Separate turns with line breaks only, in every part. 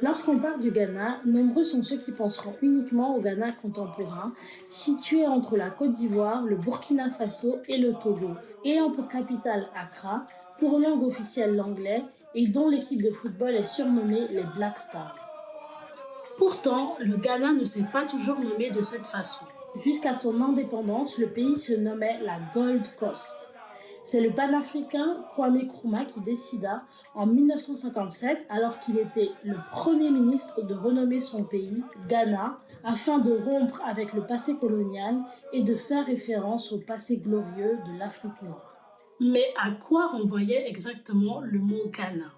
Lorsqu'on parle du Ghana, nombreux sont ceux qui penseront uniquement au Ghana contemporain, situé entre la Côte d'Ivoire, le Burkina Faso et le Togo, ayant pour capitale Accra, pour langue officielle l'anglais et dont l'équipe de football est surnommée les Black Stars. Pourtant, le Ghana ne s'est pas toujours nommé de cette façon. Jusqu'à son indépendance, le pays se nommait la Gold Coast. C'est le panafricain Kwame Nkrumah qui décida, en 1957, alors qu'il était le premier ministre, de renommer son pays Ghana, afin de rompre avec le passé colonial et de faire référence au passé glorieux de l'Afrique noire. Mais à quoi renvoyait exactement le mot Ghana ?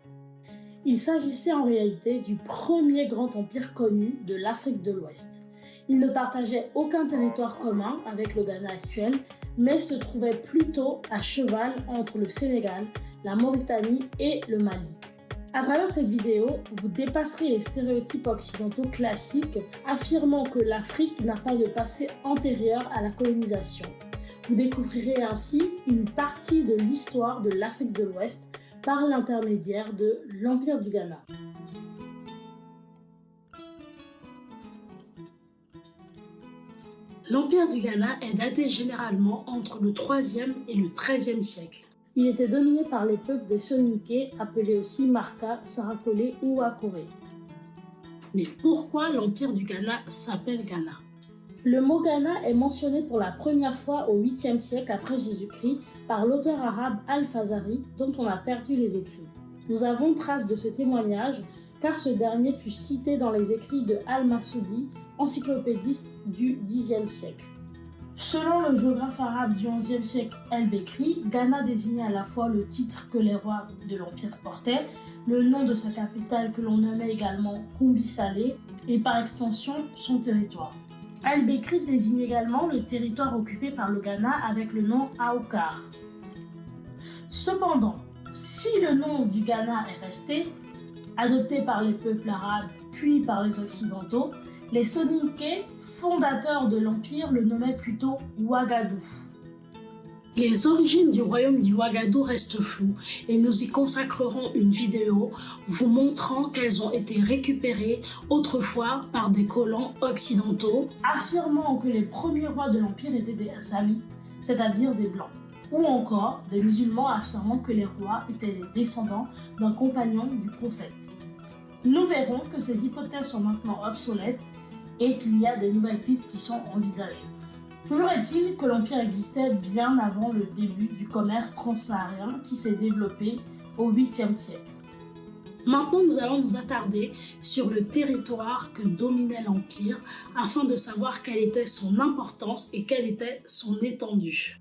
Il s'agissait en réalité du premier grand empire connu de l'Afrique de l'Ouest. Il ne partageait aucun territoire commun avec le Ghana actuel, mais se trouvait plutôt à cheval entre le Sénégal, la Mauritanie et le Mali. À travers cette vidéo, vous dépasserez les stéréotypes occidentaux classiques affirmant que l'Afrique n'a pas de passé antérieur à la colonisation. Vous découvrirez ainsi une partie de l'histoire de l'Afrique de l'Ouest par l'intermédiaire de l'Empire du Ghana. L'Empire du Ghana est daté généralement entre le 3e et le 13e siècle. Il était dominé par les peuples des Soninké, appelés aussi Marka, Sarakole ou Akore. Mais pourquoi l'Empire du Ghana s'appelle Ghana ? Le mot Ghana est mentionné pour la première fois au 8e siècle après Jésus-Christ par l'auteur arabe Al-Fazari, dont on a perdu les écrits. Nous avons trace de ce témoignage car ce dernier fut cité dans les écrits de Al-Masoudi, encyclopédiste du Xe siècle. Selon le géographe arabe du XIe siècle El-Bekri, Ghana désignait à la fois le titre que les rois de l'Empire portaient, le nom de sa capitale que l'on nommait également Kumbi Salé et par extension son territoire. El-Bekri désigne également le territoire occupé par le Ghana avec le nom Aoukar. Cependant, si le nom du Ghana est resté, adopté par les peuples arabes puis par les occidentaux, les Soninké, fondateurs de l'Empire, le nommaient plutôt Ouagadou. Les origines du royaume du Ouagadou restent floues et nous y consacrerons une vidéo vous montrant qu'elles ont été récupérées autrefois par des colons occidentaux, affirmant que les premiers rois de l'Empire étaient des Assamites, c'est-à-dire des Blancs, ou encore des musulmans affirmant que les rois étaient les descendants d'un compagnon du prophète. Nous verrons que ces hypothèses sont maintenant obsolètes et qu'il y a des nouvelles pistes qui sont envisagées. Toujours est-il que l'Empire existait bien avant le début du commerce transsaharien qui s'est développé au 8e siècle. Maintenant, nous allons nous attarder sur le territoire que dominait l'Empire afin de savoir quelle était son importance et quelle était son étendue.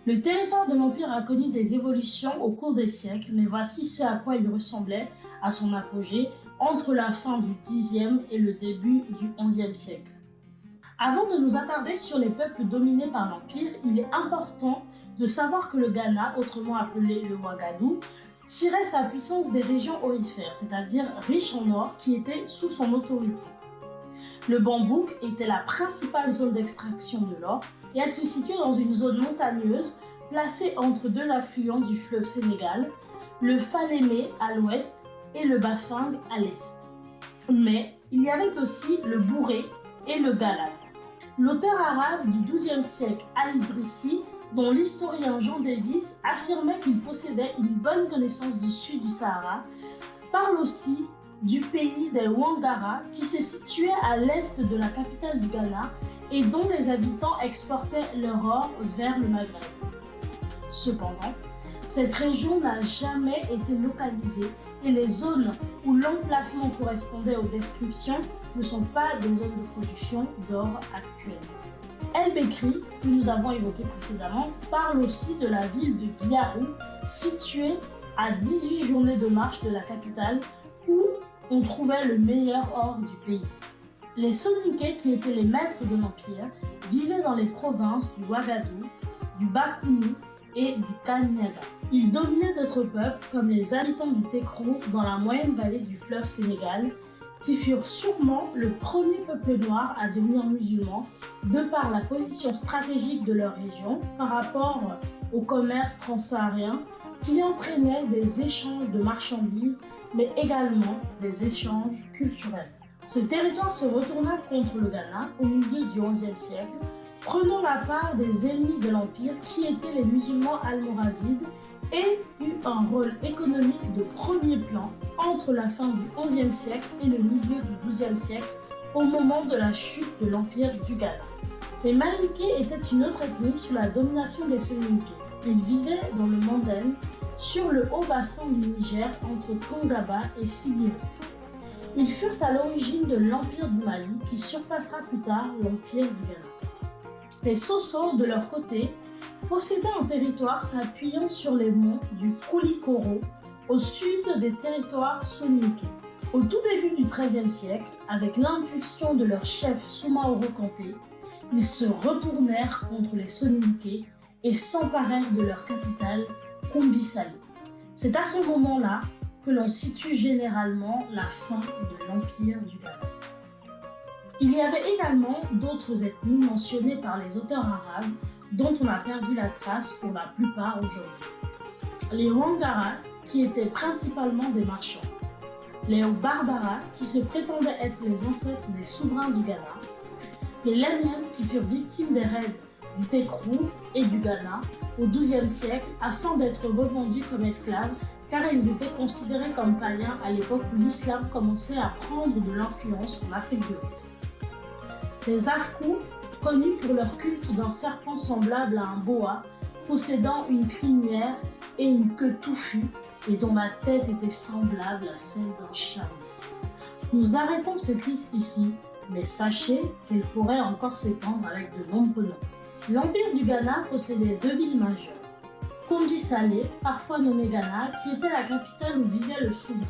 Le territoire de l'Empire a connu des évolutions au cours des siècles, mais voici ce à quoi il ressemblait à son apogée entre la fin du Xe et le début du XIe siècle. Avant de nous attarder sur les peuples dominés par l'Empire, il est important de savoir que le Ghana, autrement appelé le Ouagadou, tirait sa puissance des régions aurifères, c'est-à-dire riches en or, qui étaient sous son autorité. Le Bambouk était la principale zone d'extraction de l'or et elle se situait dans une zone montagneuse placée entre deux affluents du fleuve Sénégal, le Falémé à l'ouest et le Bafang à l'est. Mais il y avait aussi le Bouré et le Galad. L'auteur arabe du XIIe siècle Al-Idrissi, dont l'historien Jean Davis affirmait qu'il possédait une bonne connaissance du sud du Sahara, parle aussi du pays des Wangara qui se situait à l'est de la capitale du Ghana et dont les habitants exportaient leur or vers le Maghreb. Cependant, cette région n'a jamais été localisée et les zones où l'emplacement correspondait aux descriptions ne sont pas des zones de production d'or actuelles. El-Bekri, que nous avons évoqué précédemment, parle aussi de la ville de Guiarou, située à 18 journées de marche de la capitale, où on trouvait le meilleur or du pays. Les Soninké, qui étaient les maîtres de l'Empire, vivaient dans les provinces du Ouagadou, du Bakounou et du Kanyaga. Ils dominaient d'autres peuples comme les habitants du Tékrou dans la moyenne vallée du fleuve Sénégal, qui furent sûrement le premier peuple noir à devenir musulman de par la position stratégique de leur région par rapport au commerce transsaharien qui entraînait des échanges de marchandises, mais également des échanges culturels. Ce territoire se retourna contre le Ghana au milieu du XIe siècle, prenant la part des ennemis de l'Empire qui étaient les musulmans almoravides et eut un rôle économique de premier plan entre la fin du XIe siècle et le milieu du XIIe siècle au moment de la chute de l'Empire du Ghana. Les Malinké étaient une autre ethnie sous la domination des Soninké. Ils vivaient dans le Mandem, sur le haut bassin du Niger entre Kongaba et Sigiri. Ils furent à l'origine de l'Empire du Mali qui surpassera plus tard l'Empire du Ghana. Les Soso, de leur côté, possédaient un territoire s'appuyant sur les monts du Koulikoro au sud des territoires soninké. Au tout début du XIIIe siècle, avec l'impulsion de leur chef Soumaoro Kanté, ils se retournèrent contre les soninké et s'emparèrent de leur capitale, Kumbi-Salé. C'est à ce moment-là que l'on situe généralement la fin de l'Empire du Ghana. Il y avait également d'autres ethnies mentionnées par les auteurs arabes dont on a perdu la trace pour la plupart aujourd'hui. Les Wangara, qui étaient principalement des marchands. Les Barbara, qui se prétendaient être les ancêtres des souverains du Ghana. Les Lemlem, qui furent victimes des raids du Tekrou et du Ghana au XIIe siècle afin d'être revendus comme esclaves car ils étaient considérés comme païens à l'époque où l'islam commençait à prendre de l'influence en Afrique de l'Ouest. Les Afkou, connus pour leur culte d'un serpent semblable à un boa, possédant une crinière et une queue touffue et dont la tête était semblable à celle d'un chameau. Nous arrêtons cette liste ici, mais sachez qu'elle pourrait encore s'étendre avec de nombreux noms. L'Empire du Ghana possédait deux villes majeures. Kumbi-Salé, parfois nommée Ghana, qui était la capitale où vivait le souverain,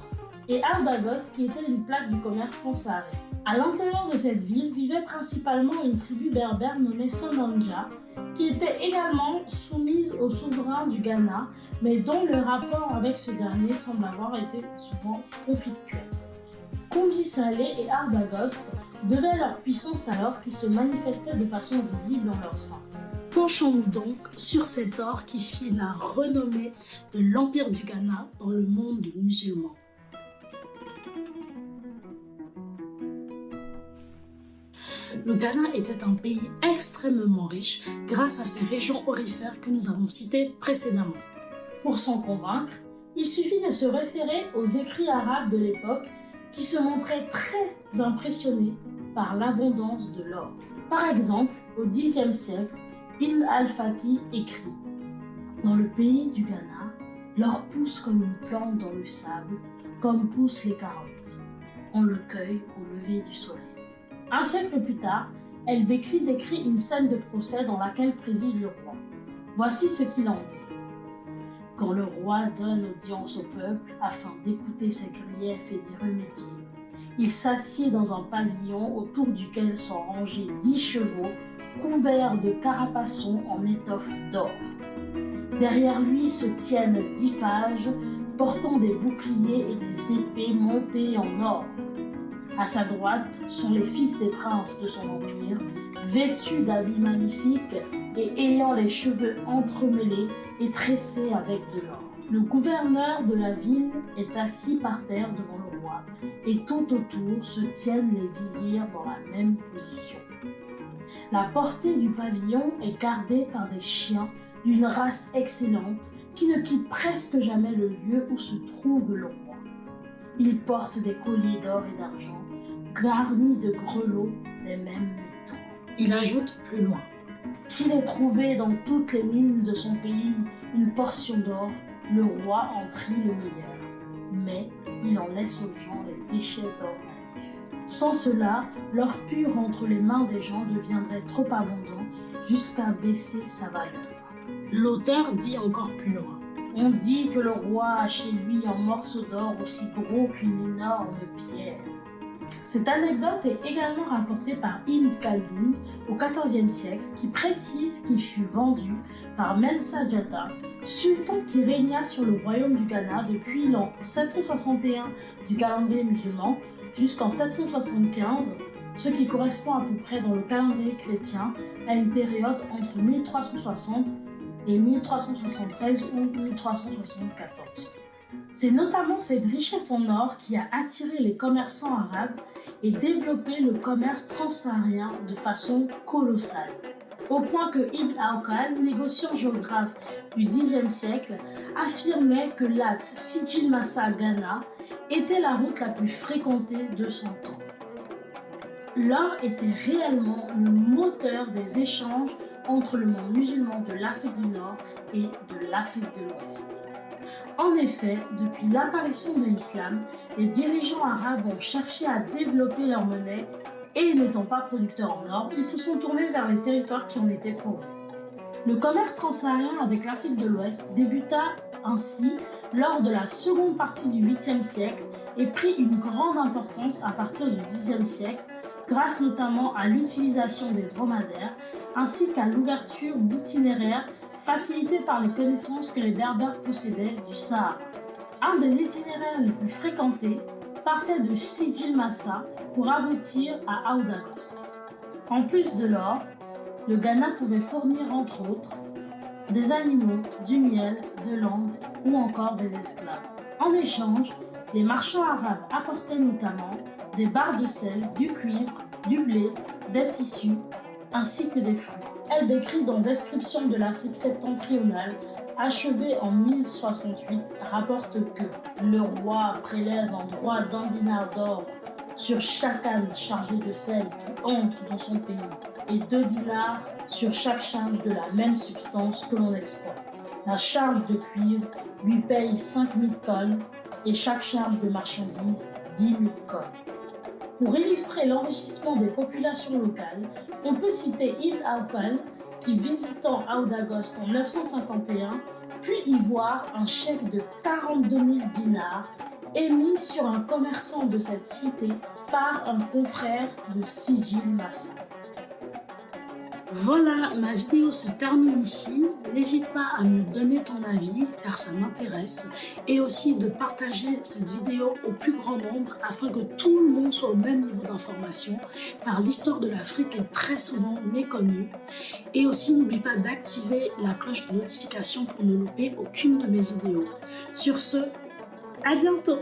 et Ardagos, qui était une plaque du commerce transsaharien. À l'intérieur de cette ville vivait principalement une tribu berbère nommée Sonanja, qui était également soumise au souverain du Ghana, mais dont le rapport avec ce dernier semble avoir été souvent conflictuel. Kumbi-Salé et Ardagos devaient leur puissance alors qu'ils se manifestaient de façon visible dans leur sein. Penchons-nous donc sur cet or qui fit la renommée de l'Empire du Ghana dans le monde musulman. Le Ghana était un pays extrêmement riche grâce à ces régions aurifères que nous avons citées précédemment. Pour s'en convaincre, il suffit de se référer aux écrits arabes de l'époque qui se montraient très impressionnés par l'abondance de l'or. Par exemple, au Xe siècle, Ibn al-Faqih écrit « Dans le pays du Ghana, l'or pousse comme une plante dans le sable, comme poussent les carottes. On le cueille au lever du soleil. » Un siècle plus tard, El-Bekri décrit une scène de procès dans laquelle préside le roi. Voici ce qu'il en dit. Quand le roi donne audience au peuple afin d'écouter ses griefs et d'y remédier, il s'assied dans un pavillon autour duquel sont rangés 10 chevaux couverts de carapaçons en étoffe d'or. Derrière lui se tiennent 10 pages portant des boucliers et des épées montées en or. À sa droite sont les fils des princes de son empire, vêtus d'habits magnifiques et ayant les cheveux entremêlés et tressés avec de l'or. Le gouverneur de la ville est assis par terre devant le roi et tout autour se tiennent les vizirs dans la même position. La portée du pavillon est gardée par des chiens d'une race excellente qui ne quittent presque jamais le lieu où se trouve le roi. Ils portent des colliers d'or et d'argent, garnis de grelots des mêmes métaux. Il ajoute plus loin. S'il est trouvé dans toutes les mines de son pays une portion d'or, le roi en trie le meilleur, mais il en laisse aux gens les déchets d'or natifs. Sans cela, l'or pur entre les mains des gens deviendrait trop abondant jusqu'à baisser sa valeur. L'auteur dit encore plus loin. On dit que le roi a chez lui un morceau d'or aussi gros qu'une énorme pierre. Cette anecdote est également rapportée par Ibn Khaldun au XIVe siècle qui précise qu'il fut vendu par Mensa Diatta, sultan qui régna sur le royaume du Ghana depuis l'an 761 du calendrier musulman jusqu'en 775, ce qui correspond à peu près dans le calendrier chrétien à une période entre 1360 et 1373 ou 1374. C'est notamment cette richesse en or qui a attiré les commerçants arabes et développé le commerce transsaharien de façon colossale. Au point que Ibn Aoukal, négociant géographe du Xe siècle, affirmait que l'axe Sijil-Massa-Ghana était la route la plus fréquentée de son temps. L'or était réellement le moteur des échanges entre le monde musulman de l'Afrique du Nord et de l'Afrique de l'Ouest. En effet, depuis l'apparition de l'islam, les dirigeants arabes ont cherché à développer leur monnaie et n'étant pas producteurs en or, ils se sont tournés vers les territoires qui en étaient pourvus. Le commerce transsaharien avec l'Afrique de l'Ouest débuta ainsi lors de la seconde partie du 8e siècle et prit une grande importance à partir du 10e siècle, grâce notamment à l'utilisation des dromadaires ainsi qu'à l'ouverture d'itinéraires facilités par les connaissances que les Berbères possédaient du Sahara. Un des itinéraires les plus fréquentés partait de Sijil-Massa pour aboutir à Aoudagost. En plus de l'or, le Ghana pouvait fournir entre autres des animaux, du miel, de l'ambre ou encore des esclaves. En échange, les marchands arabes apportaient notamment des barres de sel, du cuivre, du blé, des tissus ainsi que des fruits. El-Bekri, dans Description de l'Afrique septentrionale, achevé en 1068, rapporte que le roi prélève en droit d'un dinar d'or sur chaque âne chargé de sel qui entre dans son pays et 2 dinars sur chaque charge de la même substance que l'on exporte. La charge de cuivre lui paye 5000 cols et chaque charge de marchandises 10 000 cols. Pour illustrer l'enrichissement des populations locales, on peut citer Ibn Aoukal qui, visitant Aoudagost en 951, puis y voir un chèque de 42 000 dinars émis sur un commerçant de cette cité par un confrère de Sijil-Massa. Voilà, ma vidéo se termine ici. N'hésite pas à me donner ton avis car ça m'intéresse et aussi de partager cette vidéo au plus grand nombre afin que tout le monde soit au même niveau d'information car l'histoire de l'Afrique est très souvent méconnue. Et aussi n'oublie pas d'activer la cloche de notification pour ne louper aucune de mes vidéos. Sur ce, à bientôt!